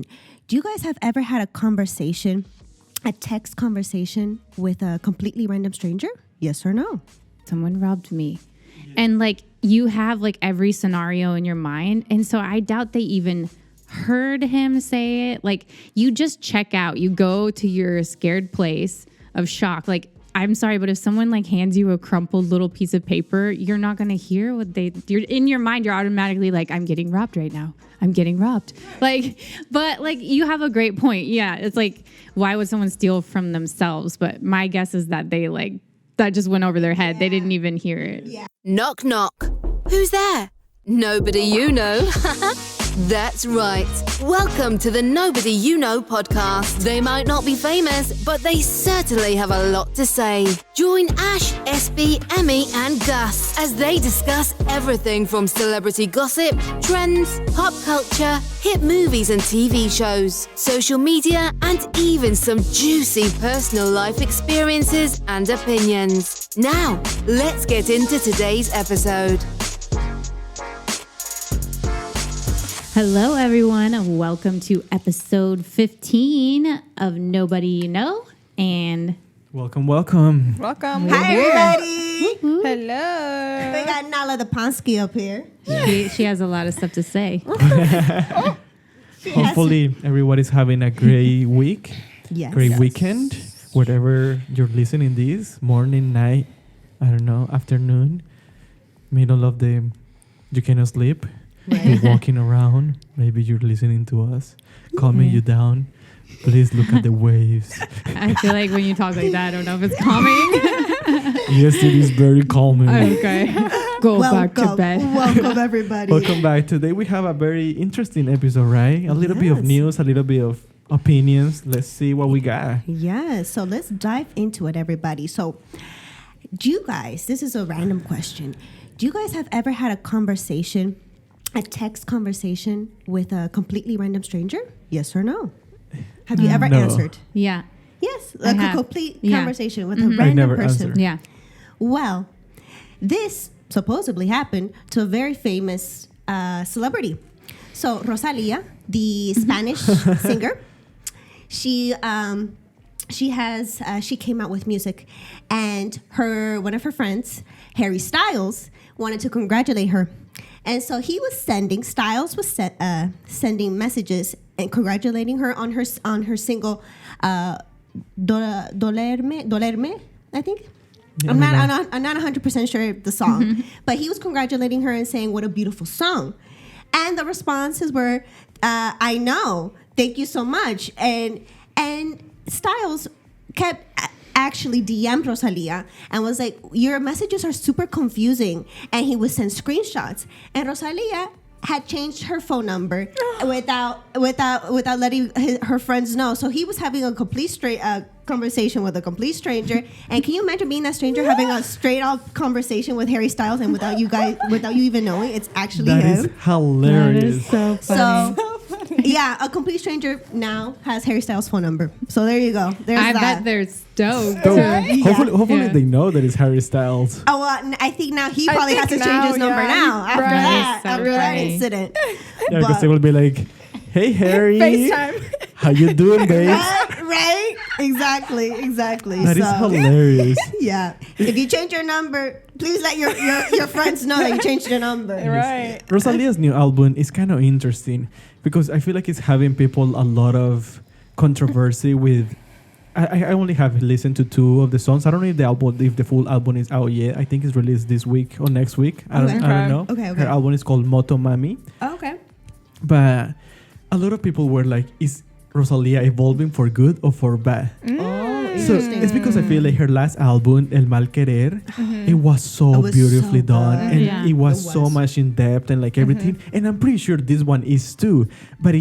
question. Do you guys have ever had a text conversation with a completely random stranger? Yes or no? Someone robbed me. And like you have like every scenario in your mind. And so I doubt they even heard him say it. Like you just check out. You go to your scared place of shock. Like, I'm sorry, but if someone like hands you a crumpled little piece of paper, you're not going to hear you're in your mind. You're automatically like, I'm getting robbed right now. I'm getting robbed. Like, but like you have a great point. Yeah. It's like, why would someone steal from themselves? But my guess is that that just went over their head. Yeah. They didn't even hear it. Yeah. Knock, knock. Who's there? Nobody you know. That's right. Welcome to the Nobody You Know podcast. They might not be famous, but they certainly have a lot to say. Join Ash, SB, Emmy, and Gus as they discuss everything from celebrity gossip, trends, pop culture, hit movies and TV shows, social media, and even some juicy personal life experiences and opinions. Now, let's get into today's episode. Hello, everyone, and welcome to episode 15 of Nobody You Know. And welcome. Hi, everybody. Woo-hoo. Hello. We got Nala the Ponsky up here. She has a lot of stuff to say. Hopefully, everybody's having a great week, great weekend, wherever you're listening this, morning, night, I don't know, afternoon, middle of the, you cannot sleep. Right. You're walking around. Maybe you're listening to us, calming you down. Please look at the waves. I feel like when you talk like that, I don't know if it's calming. Yes, it is very calming. Okay. Go back to bed. Welcome, everybody. Welcome back. Today we have a very interesting episode, right? A little bit of news, a little bit of opinions. Let's see what we got. Yeah, so let's dive into it, everybody. So, this is a random question. Do you guys have ever had a text conversation with a completely random stranger? Yes or no? Have you ever answered? Yeah. Yes, like a complete conversation with a random person. Answered. Yeah. Well, this supposedly happened to a very famous celebrity. So Rosalía, the Spanish singer, she came out with music, and one of her friends, Harry Styles, wanted to congratulate her. And so Styles was sending messages and congratulating her on her single, Dolerme, I think. Yeah, I'm not 100% sure of the song, but he was congratulating her and saying what a beautiful song. And the responses were, I know, thank you so much. And Styles kept actually DM'd Rosalía and was like, your messages are super confusing, and he would send screenshots, and Rosalía had changed her phone number without letting her friends know. So he was having a complete conversation with a complete stranger. And can you imagine being that stranger having a straight up conversation with Harry Styles, and without you even knowing it's actually him? That is hilarious. That is so funny. Yeah, a complete stranger now has Harry Styles' phone number. So there you go. I bet they're stoked. Right? Hopefully they know that it's Harry Styles. Oh, well, I think now he probably has to change his number now after that incident. Yeah, because they will be like, hey, Harry. FaceTime. How you doing, babe? Right? Exactly. That is hilarious. Yeah. If you change your number, please let your friends know that you changed your number. Right. Rosalia's new album is kind of interesting because I feel like it's having people a lot of controversy with. I only have listened to 2 of the songs. I don't know if the full album is out yet. I think it's released this week or next week. I don't know. Okay. Her album is called Moto Mami. Oh, okay. But a lot of people were like, is Rosalía evolving for good or for bad? Oh, So it's because I feel like her last album, El Mal Querer, it was so beautifully done, and it was so much in depth and like everything. And I'm pretty sure this one is too, but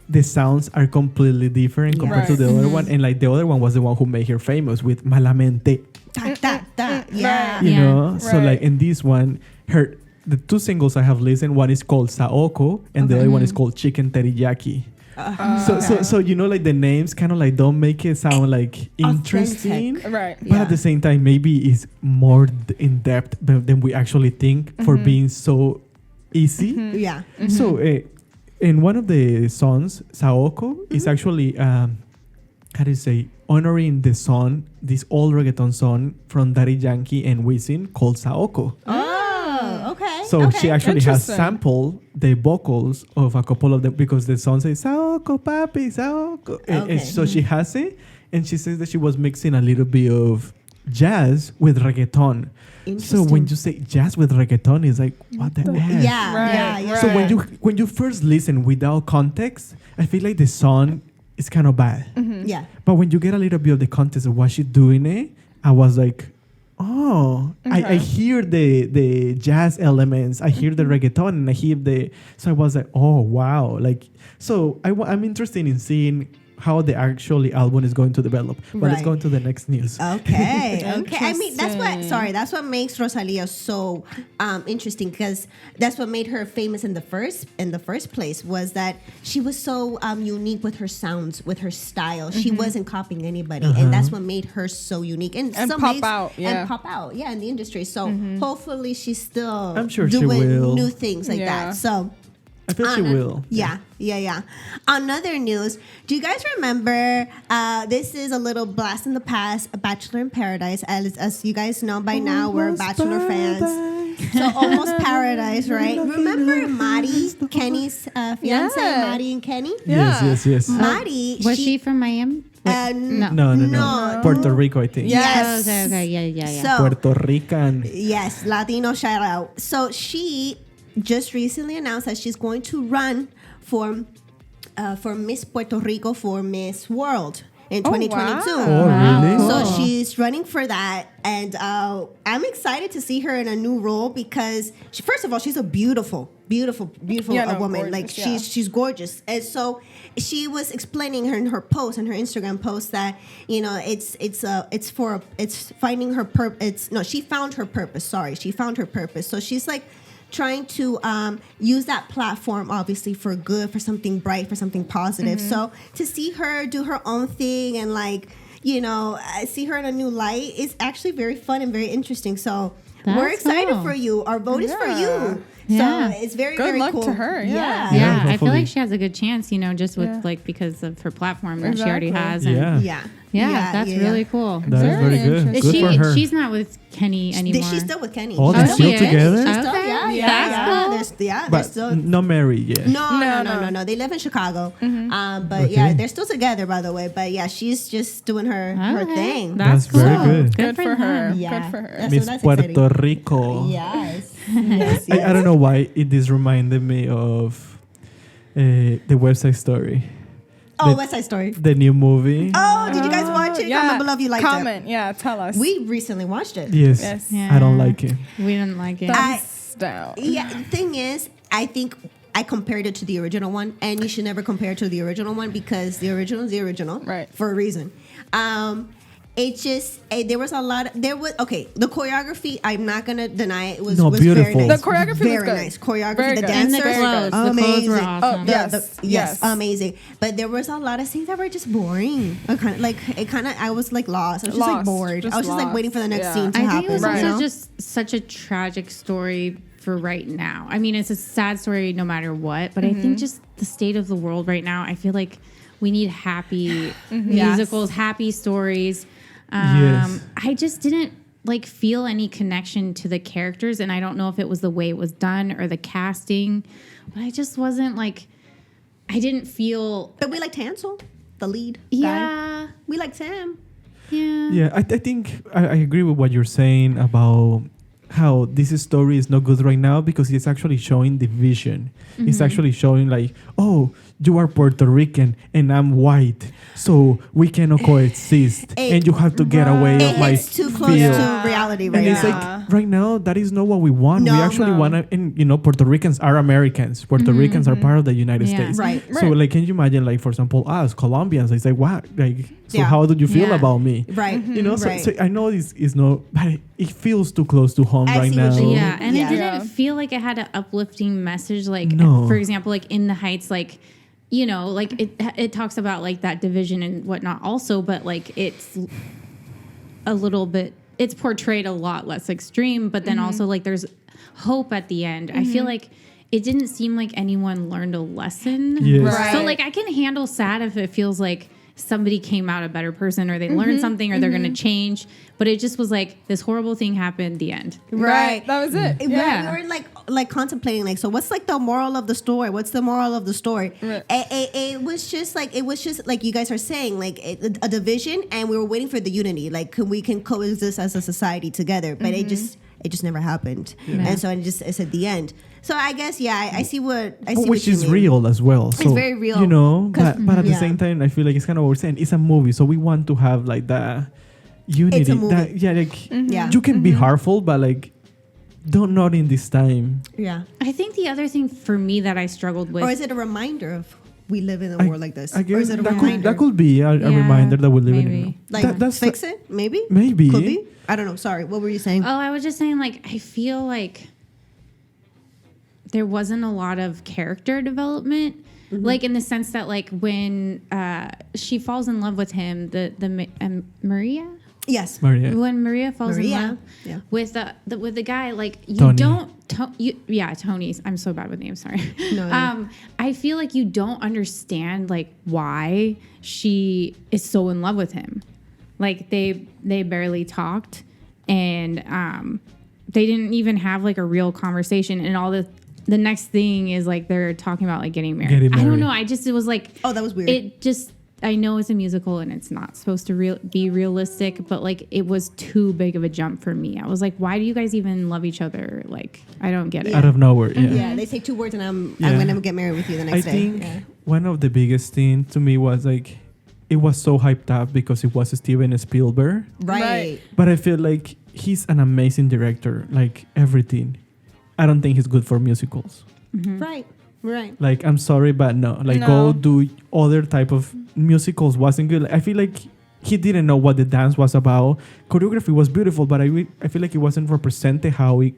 the sounds are completely different compared to the other one. And like the other one was the one who made her famous with Malamente. You know, so like in this one, the 2 singles I have listened, one is called Saoko and the other one is called Chicken Teriyaki. So you know, like the names kind of like don't make it sound like interesting, right? But at the same time, maybe it's more in depth than we actually think for being so easy. Yeah. So in one of the songs, Saoko is actually, how do you say, honoring the song, this old reggaeton song from Daddy Yankee and Wisin called Saoko. Oh, okay. So okay. she actually has Interesting. sampled the vocals of a couple of them because the song says Saoko, papi, Saoko. And Okay. so she has it, and she says that she was mixing a little bit of jazz with reggaeton. So when you say jazz with reggaeton, it's like, what the heck? Yeah, Right, yeah, yeah. So when you first listen without context, I feel like the song is kind of bad. Yeah. But when you get a little bit of the context of what she's doing it, I was like, oh, I hear the jazz elements, I hear the reggaeton, and I hear so I was like, oh wow, like, so I'm interested in seeing how the actually album is going to develop. But let's Right. go into the next news. Okay, okay. I mean, that's Interesting. that's what makes Rosalia so interesting, because that's what made her famous in the first place, was that she was so unique with her sounds, with her style. She wasn't copying anybody, and that's what made her so unique and And so pop makes- out, yeah. and pop out, yeah, in the industry. So hopefully she's still I'm sure she doing will. new things like Yeah. that. So. I feel she will. Yeah. On other news, do you guys remember? This is a little blast in the past. A Bachelor in Paradise, as you guys know by now, we're Almost Bachelor fans. Paradise. So almost paradise, right? Remember Mari, Kenny's fiance, Yeah. Mari and Kenny. Yes. Mari, Was she from Miami? no. No. Puerto Rico, I think. Yes. Oh, okay. Yeah. So Puerto Rican. yes, Latino shout out. So she just recently announced that she's going to run for Miss Puerto Rico for Miss World in 2022. Oh, Wow. really? Cool. So she's running for that, and I'm excited to see her in a new role because first of all, she's a beautiful Yeah, no, woman. gorgeous, Like yeah. she's gorgeous, and so she was explaining her in her post, on her Instagram post, that it's finding her purpose. She found her purpose. Sorry, she found her purpose. So she's like trying to use that platform, obviously, for good, for something bright, for something positive. So to see her do her own thing and see her in a new light is actually very fun and very interesting. So we're That's excited cool. for you. Our vote is for you. Yeah. So it's very, Good very luck cool. to her, yeah. Yeah, I feel hopefully. like she has a good chance, just with Yeah. because of her platform that she already Exactly. has. And Yeah. that's really cool. That is very good. interesting. Good for her. She's not with Kenny anymore. She's still with Kenny. Oh, they're Oh, still she is? together? She's still, Okay. yeah. That's cool. They're But still. not married yet. No. They live in Chicago. But Okay. yeah, they're still together, by the way. But yeah, she's just doing her Okay. thing. That's very good. Good for her. them. Yeah. Good for her. That's- Miss that's Puerto exciting. Rico. Yes. yes. I don't know why this reminded me of the Westside Story. Oh, West Side Story. The new movie. Oh, did you guys watch it? Yeah. Comment below if you liked Comment. Yeah, tell us. it. We recently watched it. Yes. Yes. Yeah. I don't like it. We didn't like it. Thumbs down. Yeah, the thing is, I think I compared it to the original one, and you should never compare it to the original one because the original is the original, Right. For a reason. It just there was a lot. The choreography. I'm not gonna deny it was No, was beautiful. very nice. The choreography was very good. nice choreography. Very The good. And the dancers, clothes. The clothes amazing. were awesome. Oh, yes. yes, Yes. amazing. But there was a lot of scenes that were just boring. I was like lost. I was just like Lost. bored. Just I was just like lost. waiting for the next Yeah. scene to I happen. think it was Right. also you know? just such a tragic story for right now. I mean, it's a sad story no matter what, but I think just the state of the world right now, I feel like we need happy musicals, happy stories. Yes. I just didn't feel any connection to the characters, and I don't know if it was the way it was done or the casting, but I just wasn't I didn't feel. But we liked Hansel, the lead guy. Yeah. We liked Sam. Yeah. Yeah, I think I agree with what you're saying about how this story is not good right now because it's actually showing division. It's actually showing you are Puerto Rican and I'm white, so we cannot coexist, and you have to get away It of my hits too close field. to reality right And it's now. like right now that is not what we want. No. We actually want to, and Puerto Ricans are Americans. Puerto Ricans are part of the United Yeah. States. Right. So can you imagine for example us Colombians? It's like what? So Yeah. how do you feel Yeah. about me? Right. So I know this is not, but it feels too close to home I right see what now. you mean. Yeah, and Yeah. it didn't Yeah. feel like it had an uplifting message. No. For example, In the Heights, it talks about that division and whatnot also, but it's a little bit, it's portrayed a lot less extreme, but then also there's hope at the end. I feel like it didn't seem like anyone learned a lesson. Yes. Right. So like I can handle sad if it feels like somebody came out a better person or they learned something or they're going to change. But it just was like this horrible thing happened, the end. Right. That was it. Yeah. We were like contemplating like, so what's like the moral of the story? What's the moral of the story? Right. It was just like you guys are saying, like a division, and we were waiting for the unity. Like we can coexist as a society together, but it just never happened. And so it's at the end. So I guess I see what I see. Which what you is mean. real as well. So, very real. You know, but at the yeah. same time, I feel like it's kind of what we're saying. It's a movie, so we want to have like the unity. It's a movie. Yeah, you can be harmful, but like, don't not in this time. Yeah. I think the other thing for me that I struggled with. Or is it a reminder of we live in a world like this? I Or guess is it a that reminder? could be a reminder that we live in. maybe. Like That's fix it? Maybe? Maybe. Could be? I don't know. Sorry. What were you saying? Oh, I was just saying, like, I feel like there wasn't a lot of character development. Like, in the sense that, like, when she falls in love with him, Maria? Yes. Maria. When Maria falls in Maria, love yeah. with the guy, like, you Tony. Tony's. I'm so bad with names, sorry. No. I feel like you don't understand, like, why she is so in love with him. Like, they barely talked, and they didn't even have like a real conversation. And all the next thing is like they're talking about like getting married. I don't know. It was like, Oh, that was weird. I know it's a musical and it's not supposed to be realistic, but like it was too big of a jump for me. I was like, why do you guys even love each other? Like, I don't get it. Out of nowhere. Yeah. Yeah, they say 2 words and I'm Yeah. gonna get married with you the next I day. think Yeah. one of the biggest things to me was like, it was so hyped up because it was Steven Spielberg. Right. But I feel like he's an amazing director, like everything. I don't think he's good for musicals. Right. Right. Like, I'm sorry, but no. Like, No. go do other type of musicals wasn't good. I feel like he didn't know what the dance was about. Choreography was beautiful, but I feel like it wasn't represented how it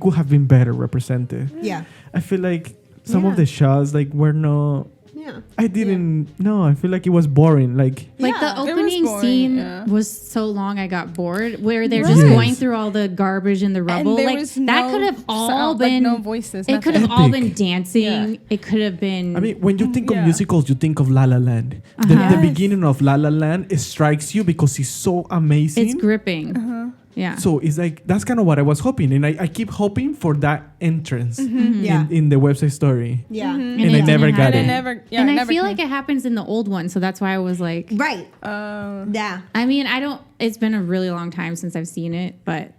could have been better represented. Yeah. I feel like some of Yeah. the shots like were not. Yeah. I didn't. No, I feel like it was boring. Like, Like Yeah. the It was opening boring, scene yeah. was so long I got bored. Where they're Right. just Yes. going through all the garbage and the rubble. there Like was that no could have all sound, like, been no voices, It could nothing. have all Epic. been dancing. Yeah. It could have been. I mean, when you think of Yeah. musicals, you think of La La Land. The Yes. beginning of La La Land, it strikes you because it's so amazing. it's gripping. Yeah. So it's like, that's kind of what I was hoping. And I keep hoping for that entrance Yeah. in the Website Story. Yeah. And it I never didn't got And it. it never. Yeah. and it I never feel came. like it happens in the old one, so that's why I was like, Right. Yeah. I mean, I don't. It's been a really long time since I've seen it, but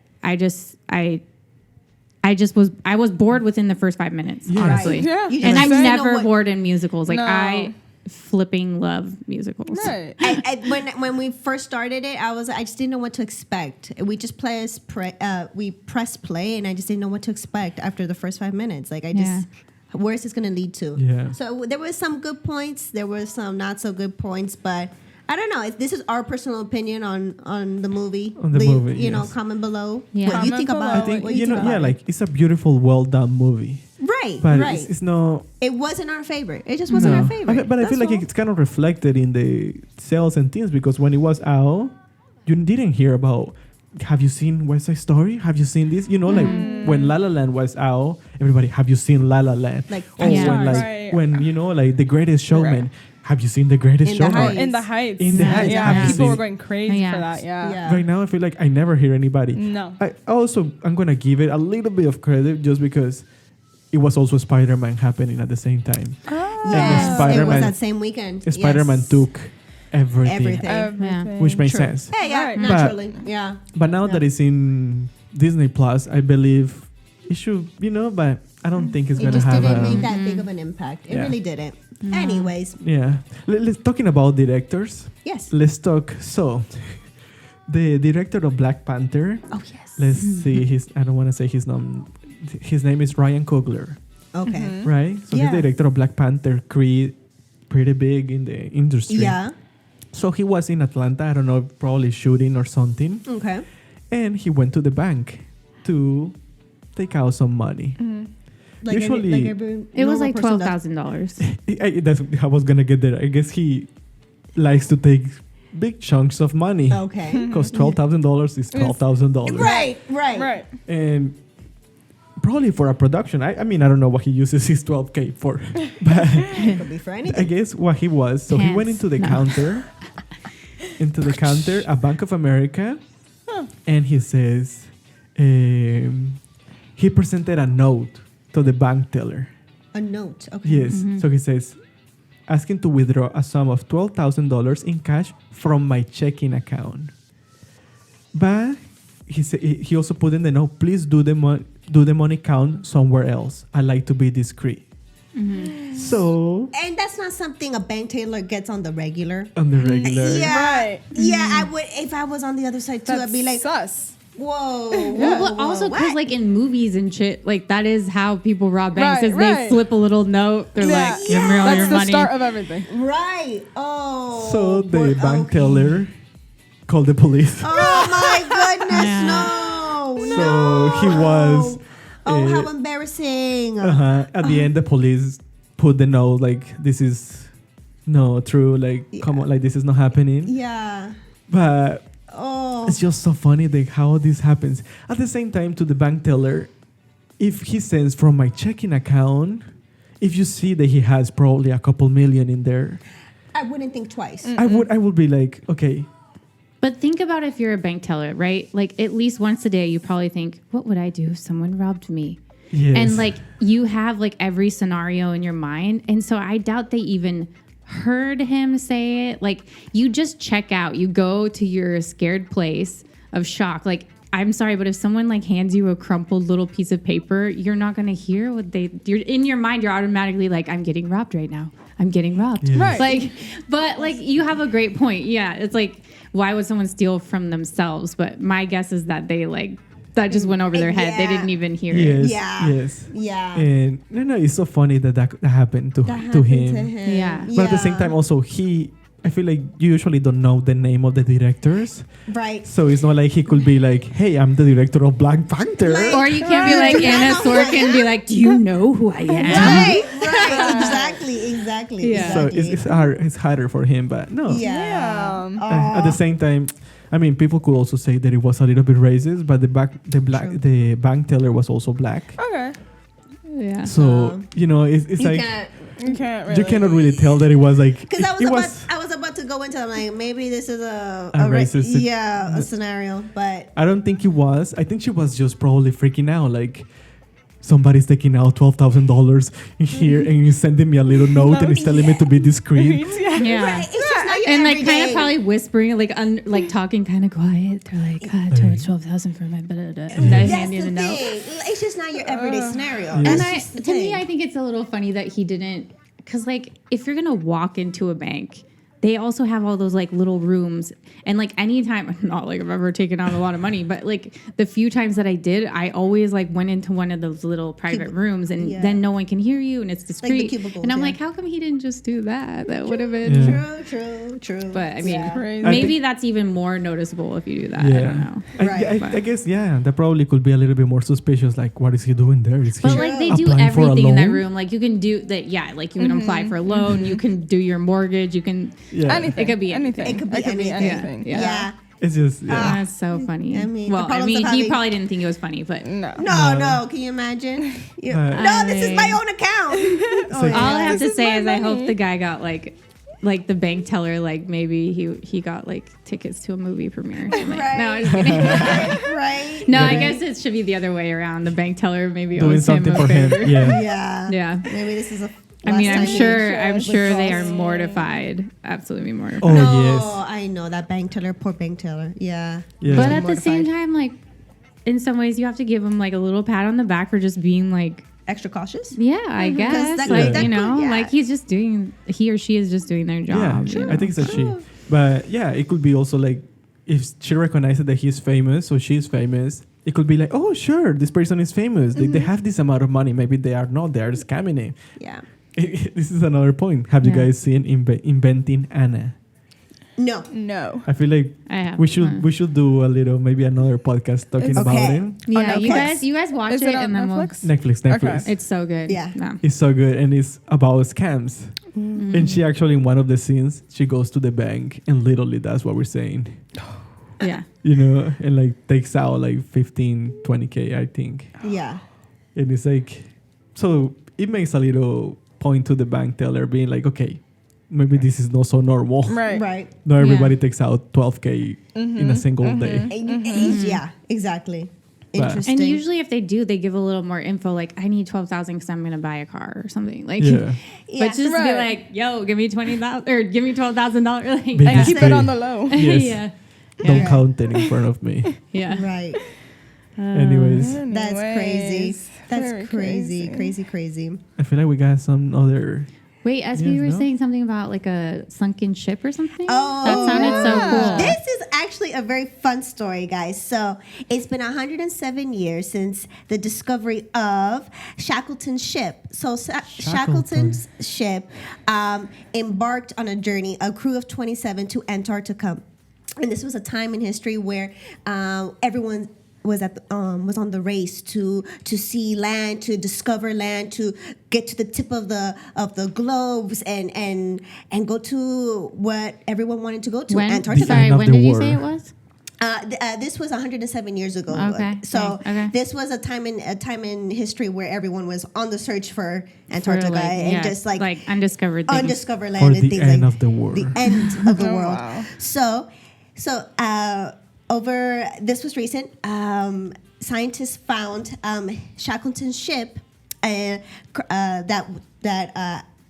I was bored within the first 5 minutes, Yeah. honestly. Right. Yeah. You And just I'm didn't know never what- bored in musicals. Like No. I flipping love musicals. Right. When we first started it, I just didn't know what to expect. We just we pressed play, and I just didn't know what to expect after the first 5 minutes. Like where is this going to lead to? Yeah. So there was some good points, there were some not so good points, but I don't know. This is our personal opinion on the movie. On the movie, you know, yes. comment below Yeah. what you Comment think below. about I think, it. What you you know, think yeah, about like, it's a beautiful, well done movie. it. Right, But right. it's not. It wasn't our favorite. It just wasn't our favorite. But I feel That's like all. it's kind of reflected in the sales and things because when it was out, you didn't hear about. Have you seen West Side Story? Have you seen this? You know, like when La La Land was out, everybody, have you seen La La Land? Like, or Yeah. when like Right. when you know like The Greatest Showman. Have you seen The Greatest In the Showman? Heights. In the Heights. In the Heights. Yeah. Have you People were seen- going crazy Yeah. for that. Yeah. Yeah. Right now, I feel like I never hear anybody. No. I'm gonna give it a little bit of credit just because it was also Spider-Man happening at the same time. Yes, it Spider-Man- was that same weekend. Spider-Man Yes. took everything, Everything. Everything. which makes True. sense. Yeah, yeah, Right. naturally. Yeah. But now that it's in Disney Plus, I believe it should, but I don't think it's It gonna just have didn't a. make that big of an impact. It Yeah. really didn't. Anyways, Yeah. Let's talking about directors. yes. Let's talk. So, the director of Black Panther. Oh yes. Let's see his. I don't want to say his name. His name is Ryan Coogler, Okay. right? So Yeah. he's the director of Black Panther, Creed, pretty big in the industry. Yeah. So he was in Atlanta. I don't know, probably shooting or something, Okay. and he went to the bank to take out some money. Usually- It was normal like person does. $12,000. I was gonna get there. I guess he likes to take big chunks of money Okay. because $12,000 is $12,000, Right. Right. Right. and probably for a production. I mean, I don't know what he uses his 12K for, but Could be for anything. I guess what he was. So he went into the counter, a Bank of America, and he says, he presented a note to the bank teller. A note. Okay. Yes. So he says, asking to withdraw a sum of $12,000 in cash from my checking account. But he also put in the note, please do the money count somewhere else. I like to be discreet. So And that's not something a bank teller gets on the regular. Yeah. Right. Yeah, I would if I was on the other side too. That's I'd be like, sus. whoa. Well, but also because like in movies and shit, like that is how people rob banks. Right, Is they right. slip a little note. They're Yeah. like, give me all That's your the money. start of everything. Right. Oh. So the boy, bank okay. teller called the police. Oh my goodness, Yeah. no. So he was. Oh, how embarrassing. At the end, the police put the note like, this is no true. Like, come on, like this is not happening. Yeah. But Oh. it's just so funny like how this happens. At the same time, to the bank teller, if he sends from my checking account, if you see that he has probably a couple million in there, I wouldn't think twice. I would be like, okay. But think about if you're a bank teller, right? Like at least once a day, you probably think, what would I do if someone robbed me? Yes. And like you have like every scenario in your mind. And so I doubt they even heard him say it. Like you just check out, you go to your scared place of shock. Like, I'm sorry, but if someone like hands you a crumpled little piece of paper, you're not going to hear what you're in your mind. You're automatically like, I'm getting robbed right now. I'm getting robbed. Yes. Right. Like, but like you have a great point. Yeah. It's like, why would someone steal from themselves? But my guess is that they like, that just went over their head. They Yeah. didn't even hear Yes. it. Yeah. Yes. Yeah. And no, it's so funny that happened to Happened him. Yeah. But at the same time, also I feel like you usually don't know the name of the directors, Right. so it's not like he could be like, "Hey, I'm the director of Black Panther." Like- Or you can't be like Anna Sorkin and be like, do you know who I am? Right. Exactly. Yeah. So it's harder for him, but no. Yeah. At the same time, I mean, people could also say that it was a little bit racist, but the bank teller was also black. Okay. Yeah. So it's You like can't. You can't really. you cannot really tell that it was like Because it was. I was about to go into like maybe this is a racist a scenario, but I don't think it was. I think she was just probably freaking out. Like, somebody's taking out $12,000 in here and he's sending me a little note and he's telling me to be discreet. Yeah. right, it's just not your And like kind of everyday. probably whispering, like talking kind of quiet. They're like, I charge 12,000 for my blah, blah, blah. And I That's hand you the the note. thing. It's just not your everyday scenario. And That's just the to me, thing. I think it's a little funny that he didn't, because like if you're gonna walk into a bank, they also have all those like little rooms, and like anytime, not like I've ever taken out a lot of money, but like the few times that I did, I always like went into one of those little private rooms, and Yeah. then no one can hear you, and it's discreet. cubicles, and I'm yeah. like, how come he didn't just do that? That would have been. Yeah. True. But I mean, Crazy. maybe that's even more noticeable if you do that. I don't know. Right. I guess, that probably could be a little bit more suspicious. Like, what is he doing there? Is he But like they do applying for a everything in that loan? room. Like you can do that. Yeah, like you can apply for a loan. You can do your mortgage. You can. Yeah. Anything. It could be anything. It could be anything. anything. Yeah. Yeah. It's just, That's so funny. I mean, the well, I problems mean, of he having- probably didn't think it was funny, but No. No. Can you imagine? No, this is my own account. It's like, all I have This to is say my is I hope money. the guy got like the bank teller, like maybe he got like tickets to a movie premiere. Or something. No, I'm just kidding. right. No, I guess it should be the other way around. The bank teller maybe doing owes him something a for him. favor. Yeah. Yeah. Yeah. Maybe this is a. I mean, last I'm time he sure they are withdraws. mortified. Absolutely mortified. Oh, No, yes. I know that bank teller. Poor bank teller. Yeah. Yeah. But at the same Mortified. time, like in some ways, you have to give him like a little pat on the back for just being like, Extra cautious. yeah, I guess, that like could- you that know, could- yeah. like he or she is just doing their job. you know? I think it's a she. But yeah, it could be also like if she recognizes that he's famous or she's famous, it could be like, oh, sure, this person is famous. They have this amount of money. Maybe they are not. They are scamming him. Yeah. This is another point. Have you Yeah. guys seen Inventing Anna? No. No. I feel like I have. we should do maybe another podcast talking It's- about Okay. it. Yeah, On you Netflix? guys watch Is it it on and then Netflix? Netflix. Okay. it's so good. Yeah. No. It's so good and it's about scams. And she actually in one of the scenes she goes to the bank and literally that's what we're saying. Yeah. And like takes out like 15, 20K, I think. Yeah. And it's like, so it makes a little point to the bank teller being like, okay, maybe this is not so normal. Right. Not everybody takes out 12K in a single day. Yeah, exactly. But- Interesting. And usually, if they do, they give a little more info. Like, I need 12,000 because I'm going to buy a car or something. Like, Yeah. Yeah. but just be like, yo, give me 20,000 or give me $12,000. Like, Big And keep it mistake. on the low. Yes. yeah, Don't count it in front of me. yeah. Right. Anyways, That's crazy. Anyways, That's very crazy. I feel like we got some other. Wait, as Yes, you were no? saying something about like a sunken ship or something. Oh, that sounded so cool. This is actually a very fun story, guys. So it's been 107 years since the discovery of Shackleton's ship. So Shackleton's ship embarked on a journey, a crew of 27 to Antarctica. And this was a time in history where everyone was on the race to see land, to discover land, to get to the tip of the globes and go to what everyone wanted to go to, Antarctica. Sorry, End of when the did you war. say it was? This was 107 years ago. Okay. So Okay. this was a time in history where everyone was on the search for Antarctica For, and just like undiscovered things. undiscovered For land and the things end like of the war. the end of the Oh, world. wow. So over this was recent. Scientists found Shackleton's ship,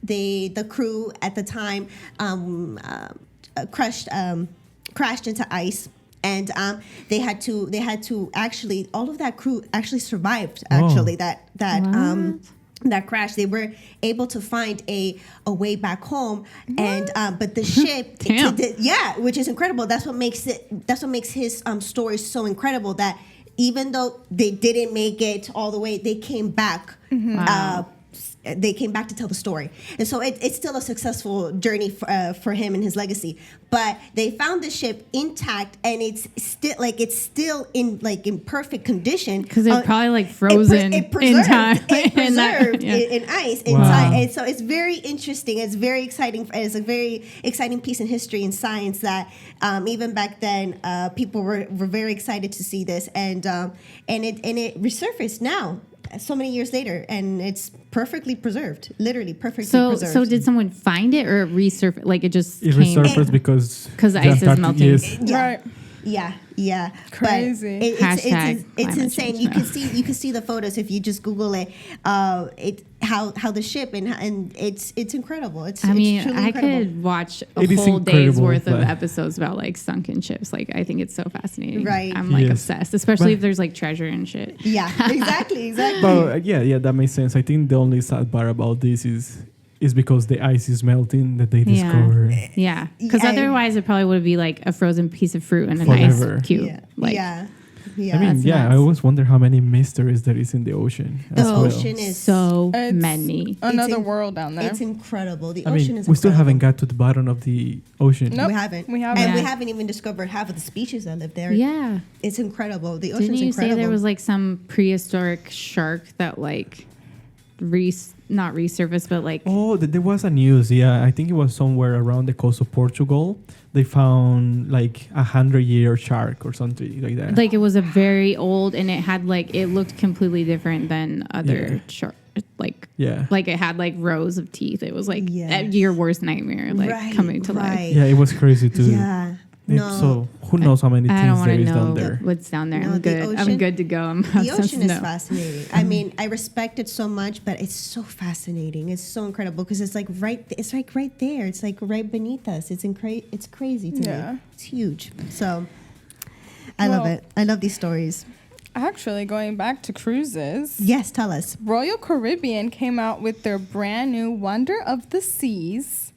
the crew at the time crashed into ice. And they had to actually, all of that crew actually survived. Actually, that crash, they were able to find a way back home, and but the ship, Damn. which is incredible. That's what makes his story so incredible. That even though they didn't make it all the way, they came back. Wow. They came back to tell the story, and so it's still a successful journey for him and his legacy. But they found the ship intact, and it's still in perfect condition Because it's probably like frozen it preserved, in time. It In that- preserved yeah. in ice Wow. inside, and so it's very interesting. It's very exciting. It's a very exciting piece in history and science that even back then people were very excited to see this, and it resurfaced now. So many years later, and it's perfectly preserved, literally perfectly preserved. So did someone find it or resurface? Like it just It came. resurfaced because 'Cause the ice is Antarctic melting. is- Right. Yeah. Crazy. But it's Hashtag insane. climate change. You can see the photos if you just Google it. How the ship and it's incredible. It's I mean, truly I incredible. could watch a It is whole day's incredible, worth of but- episodes about like sunken ships. Like I think it's so fascinating. Right. I'm like Yes. obsessed, especially But- if there's like treasure and shit. Yeah, exactly. But yeah, that makes sense. I think the only sad part about this is because the ice is melting that they Yeah. discover. Yeah, because Yeah. otherwise it probably would be like a frozen piece of fruit in an Forever. ice cube. Yeah, Like, yeah. I mean, That's yeah, I nuts. always wonder how many mysteries there is in the ocean. The as well. ocean is so It's many. Another in- world down there. It's incredible. The I ocean mean, is we still haven't incredible. got to the bottom of the ocean. Nope. We haven't. We haven't. And we Yeah. haven't even discovered half of the species that live there. Yeah. It's incredible. The Didn't ocean's you incredible. say there was like some prehistoric shark that like not resurfaced, but like Oh, there was a news. Yeah, I think it was somewhere around the coast of Portugal. They found like 100-year shark or something like that. like it was a very old and it looked completely different than other Yeah. shark. Like Yeah. like it had like rows of teeth. It was like Yes. your worst nightmare, like Right, coming to life. right. Yeah, it was crazy too. Yeah. No. So who knows how many I don't things want there to is down know there. what's down there. No, I'm the good. I'm ocean- good to go. I'm The obsessed ocean to is know. fascinating. I mean, I respect it so much, but it's so fascinating. It's so incredible because it's like right there. It's like right beneath us. It's crazy to Yeah. me. It's huge. So I love Well- it. I love these stories. Actually, going back to cruises, Yes, tell us. Royal Caribbean came out with their brand new Wonder of the Seas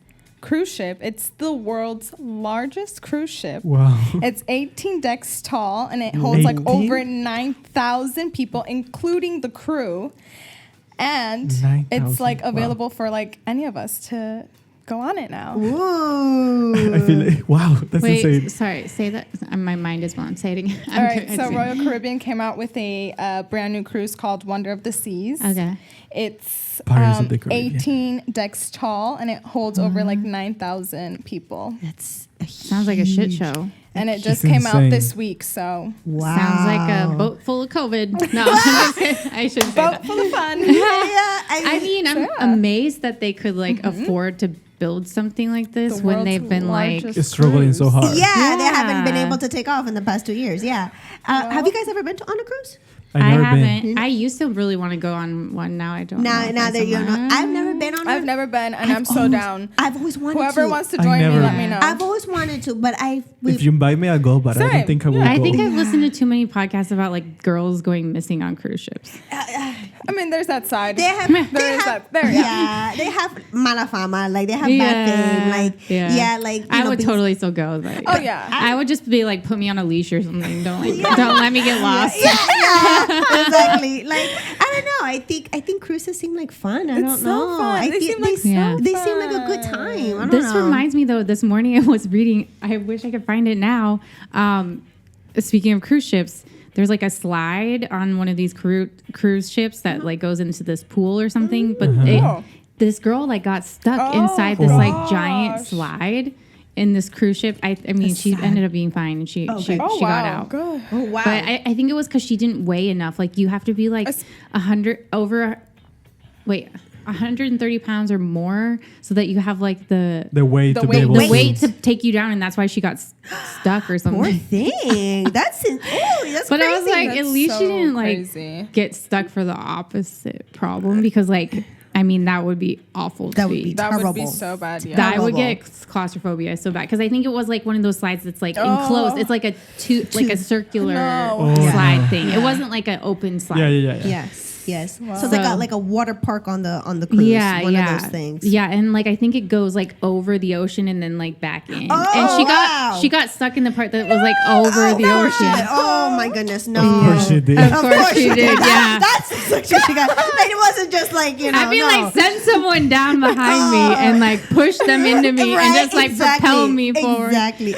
cruise ship. It's the world's largest cruise ship. Wow. It's 18 decks tall and it holds like 18? over 9,000 people, including the crew. And 9,000, it's like wow. available for like any of us to go on it now. Ooh. I feel like, wow, that's Wait, insane. sorry. Say that. My mind is blown. Say it again. All right, so Royal Caribbean came out with a brand new cruise called Wonder of the Seas. Okay. It's Pirates of the Caribbean. 18 decks tall, and it holds over like 9,000 people. That's Sounds like a shit show. And it just It's came out insane. this week, so wow. Sounds like a boat full of COVID. No, I'm just kidding. I shouldn't say boat that. full of fun. I mean, I'm Yeah. amazed that they could like afford to build something like this The when world's they've been like. largest Struggling so cruise. hard. Yeah, they haven't been Yeah. able to take off in the past 2 years. Yeah. Have you guys ever been on a cruise? I never haven't. been. I used to really want to go on one. Now I don't. know if Now I that you know, somewhere. I've never been on. I've never been, and I'm so down. I've always wanted Whoever to. wants to I join me, never- let me know. I've always wanted to, but If you invite me, I'll go, but I don't Same. think I will Yeah. I go. think I've listened to too many podcasts about like girls going missing on cruise ships. I mean, there's that side. they have. There is that. There, Yeah, they have mala fama. Like they have bad fame. Like like you I know, would being- totally still go. Like, Oh, yeah. I would just be like, put me on a leash or something. Don't don't let me get lost. Yeah, exactly. Like I don't know. I think cruises seem like fun. I It's don't so know. fun. I They feel seem like so Yeah. they seem like a good time. I don't This know. reminds me though. This morning I was reading. I wish I could find it now. Speaking of cruise ships, there's like a slide on one of these cruise ships that like goes into this pool or something. But Oh. this girl like got stuck Oh, inside this like gosh. giant slide in this cruise ship. I mean, she ended up being fine and she Oh, got wow. out. Good. Oh wow. But I think it was because she didn't weigh enough. Like you have to be like 130 pounds or more so that you have like the the The be able weight to take you down, and that's why she got stuck or Poor something. thing. That's But crazy. I was like, at That's least she so didn't like crazy. get stuck for the opposite problem because like I mean that would be awful. That to would be That would be terrible. so bad. Yeah. That I would Terrible. get claustrophobia so bad because I think it was like one of those slides that's like Oh. enclosed. It's like like a circular No. slide thing. It wasn't like an open slide. yeah. Yes. Wow. So they So- got like a water park on the cruise. Yeah, one yeah, of those things. Yeah, and like I think it goes like over the ocean and then like back in. Oh, and wow. she got stuck in the part that was like over the ocean. Oh my goodness, no. Of course she did. Of course she did. Yeah. That's she got. Like, it wasn't just like I feel like send someone down behind me and like push them into me and just like propel me forward. Exactly.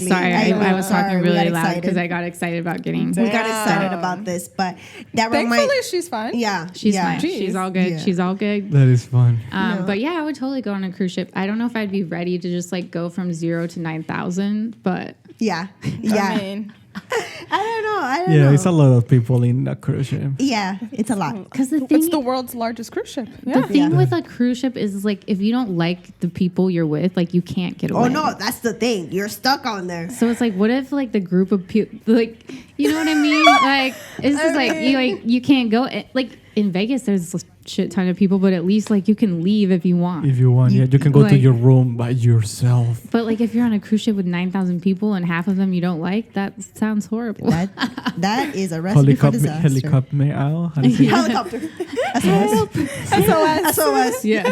Sorry, I was Sorry, talking we got really loud excited. because I got excited about getting. We got Damn. excited about this, but that Thankfully, reminds. she's fine. Yeah, She's yeah. fine. Jeez. She's all good. Yeah. She's all good. That is fun. No. But yeah, I would totally go on a cruise ship. I don't know if I'd be ready to just like go from 0 to 9,000, but Yeah, yeah. I mean, I don't know. Yeah, it's a lot of people in a cruise ship. Yeah, it's a lot. because the thing it's the world's largest cruise ship. The Yeah. thing with a cruise ship is like if you don't like the people you're with, like you can't get away. Oh no, that's the thing. You're stuck on there. So it's like, what if like the group of people, like, you know what I mean? Like, it's just like you can't go. Like in Vegas, there's a shit ton of people, but at least like you can leave if you want. If you want, you can go to like- your room by yourself. But like if you're on a cruise ship with 9,000 people and half of them you don't like, that sounds horrible. That is a recipe for disaster. Helicopter me out. How do you say it? Helicopter. SOS. SOS. Yeah,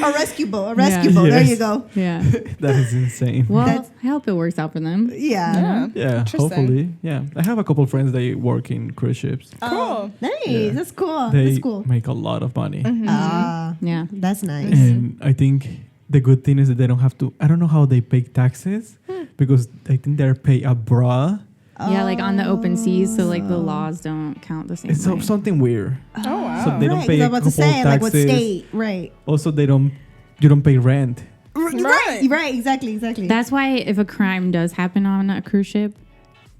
A rescue boat. A rescue Yeah. boat. There Yes. you go. yeah. That is insane. Well, That's- I hope it works out for them. Yeah. Yeah, Interesting. hopefully. Yeah, I have a couple of friends that work in cruise ships. Cool. Nice. Yeah. That's cool. They That's cool. make a lot of money, Yeah. That's nice. and I think the good thing is that they don't have to. I don't know how they pay taxes because I think they're paid abroad. Yeah, like on the open seas, so like the laws don't count the same It's way. something weird. Oh wow. So they don't Right, pay 'cause I a was about couple to say, like what taxes. state? Right. Also, you don't pay rent. Right. Right. Exactly. That's why if a crime does happen on a cruise ship,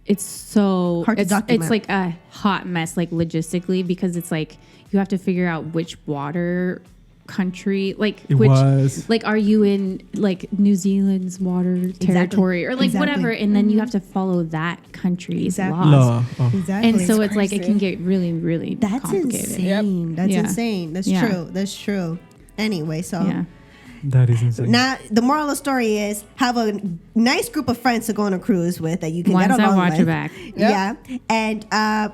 it's so Hard to it's document. like a hot mess, like logistically, because it's like you have to figure out which water country, like It which, was. like are you in like New Zealand's water territory or like Exactly. whatever, and then you have to follow that country's Exactly. laws. Law. Oh. Exactly. And so it's like it crazy. can get really, really That's complicated. insane. That's Yeah. insane. That's Yeah. true. That's true. Anyway, so Yeah. That is insane. now the moral of the story is have a nice group of friends to go on a cruise with that you can Ones get that along watch with. your back. Yeah, and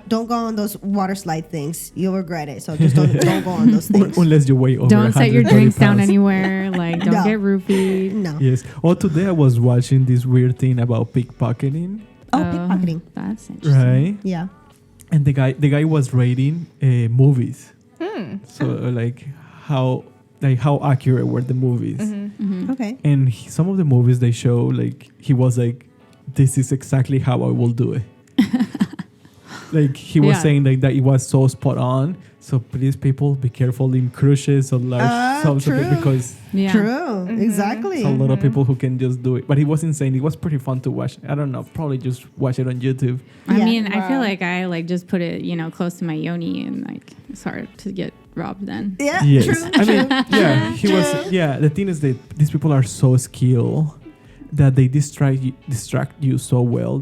don't go on those water slide things. You'll regret it. So just don't go on those things. Unless you weigh over Don't set your 130 drinks down pounds. anywhere. Like don't No. get roofied. No. Yes. Oh, today I was watching this weird thing about pickpocketing, Oh, pickpocketing. That's interesting. right? Yeah. And the guy was rating movies. So like how like how accurate were the movies. Okay. And some of the movies they show, like he was like, this is exactly how I will do it. Like he was saying like that it was so spot on. So please, people, be careful in cruises or large subs because True. Exactly. a lot of people who can just do it. But it was insane. It was pretty fun to watch. I don't know, probably just watch it on YouTube. I Yeah. mean, I feel like I like just put it, close to my yoni, and like it's hard to get robbed then. Yeah. Yes. True. I mean, yeah, he was. Yeah, the thing is that these people are so skilled that they distract you so well.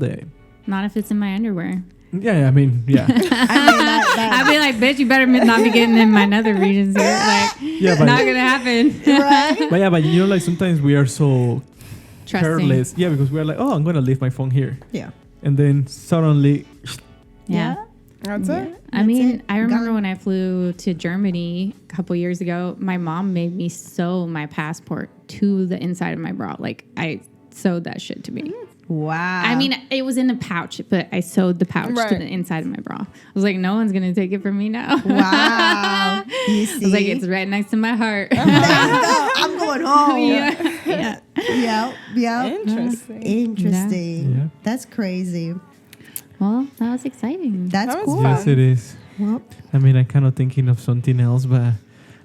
Not if it's in my underwear. Yeah, I mean, yeah. I'd be like, bitch, you better not be getting in my nether regions here. Like, Yeah, but- not gonna happen. Right? But like sometimes we are so Trusting. careless. Yeah, because we're like, oh, I'm gonna leave my phone here, Yeah. and then suddenly, Yeah. That's it. I mean, it. I remember Gone. when I flew to Germany a couple years ago, my mom made me sew my passport to the inside of my bra. Like, I sewed that shit to me. Wow. I mean, it was in a pouch, but I sewed the pouch to Right. the inside of my bra. I was like, no one's going to take it from me now. Wow. You see? I was like, it's right next to my heart. There you go. I'm going home. Yeah. Yeah. Interesting. Interesting. Yeah. That's crazy. Well, that was exciting. That's That was cool. fun. yes, it is. Well, I mean, I'm kind of thinking of something else, but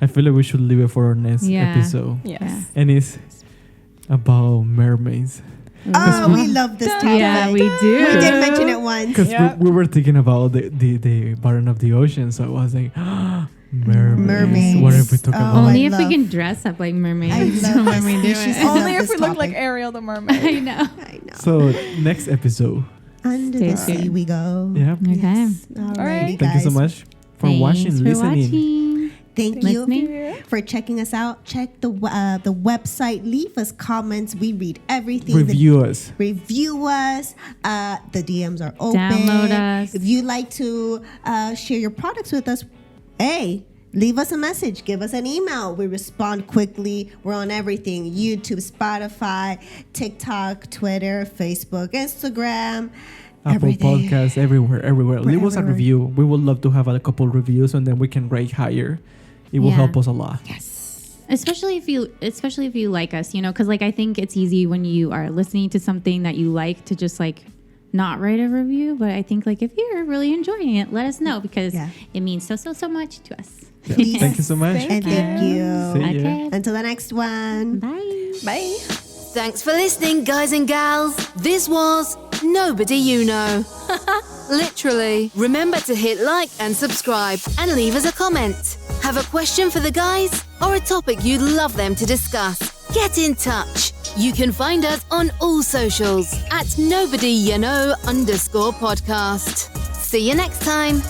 I feel like we should leave it for our next episode. Yes. Yeah. And it's about mermaids. oh, we love this topic. Yeah, we do. We did mention it once. Because Yeah. we were thinking about the bottom of the ocean, so I was like, mermaids. Mermaids. What if we talk Oh, about? Only I if we love- can dress up like mermaids I love when we do this. She's it. love Only if this we look like topic. Ariel the mermaid. I know. I know. So next episode. Under Stay the sea tuned. we go. Yeah. Okay. Yes. right. Alrighty, Thank you so guys. much for Thanks watching, for listening. watching. Thank Listening. you for checking us out. Check the website. Leave us comments. We read everything. Review us. Review us. The DMs are open. Download us. If you'd like to share your products with us, hey, leave us a message. Give us an email. We respond quickly. We're on everything: YouTube, Spotify, TikTok, Twitter, Facebook, Instagram. Apple everything. Podcasts, everywhere. Leave us a everywhere. review. We would love to have a couple reviews, and then we can rate higher. It will Yeah. help us a lot. Yes. Especially if you like us, because like I think it's easy when you are listening to something that you like to just like not write a review. But I think like if you're really enjoying it, let us know because it means so much to us. Please. Thank you so much. Thank And thank you. See ya. Okay. Until the next one. Bye. Bye. Thanks for listening, guys and gals. This was Nobody You Know. Literally. Remember to hit like and subscribe and leave us a comment. Have a question for the guys or a topic you'd love them to discuss? Get in touch. You can find us on all socials at @NobodyYouKnow_podcast. See you next time.